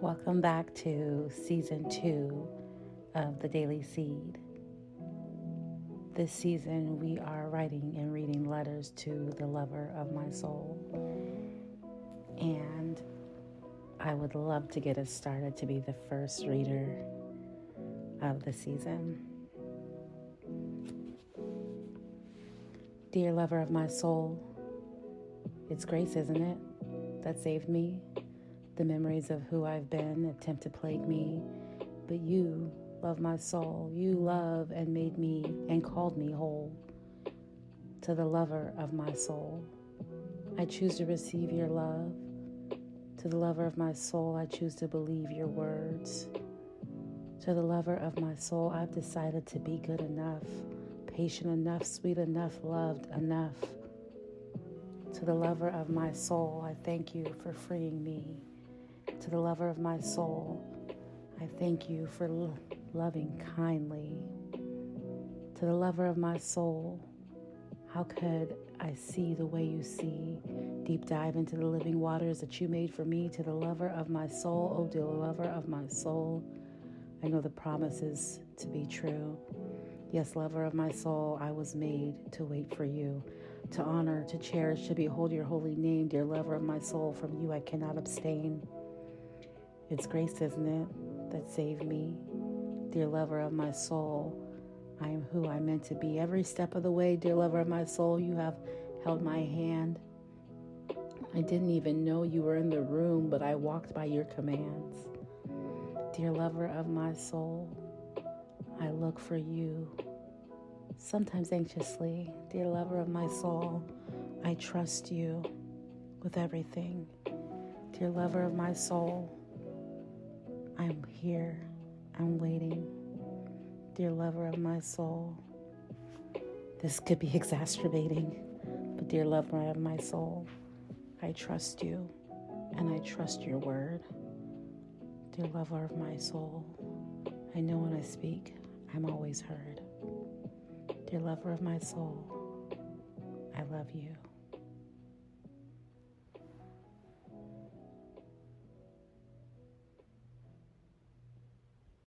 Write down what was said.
Welcome back to Season 2 of The Daily Seed. This season, we are writing and reading letters to the lover of my soul. And I would love to get us started to be the first reader of the season. Dear lover of my soul, it's grace, isn't it, that saved me? The memories of who I've been attempt to plague me, but you love my soul. You love and made me and called me whole. To the lover of my soul, I choose to receive your love. To the lover of my soul, I choose to believe your words. To the lover of my soul, I've decided to be good enough, patient enough, sweet enough, loved enough. To the lover of my soul, I thank you for freeing me. To the lover of my soul, I thank you for loving kindly. To the lover of my soul, how could I see the way you see? Deep dive into the living waters that you made for me. To the lover of my soul, oh dear lover of my soul, I know the promises to be true. Yes, lover of my soul, I was made to wait for you, to honor, to cherish, to behold your holy name. Dear lover of my soul, from you I cannot abstain. It's grace, isn't it, that saved me? Dear lover of my soul, I am who I'm meant to be. Every step of the way, dear lover of my soul, you have held my hand. I didn't even know you were in the room, but I walked by your commands. Dear lover of my soul, I look for you, sometimes anxiously. Dear lover of my soul, I trust you with everything. Dear lover of my soul, I'm here, I'm waiting. Dear lover of my soul, this could be exacerbating, but dear lover of my soul, I trust you and I trust your word. Dear lover of my soul, I know when I speak, I'm always heard. Dear lover of my soul, I love you.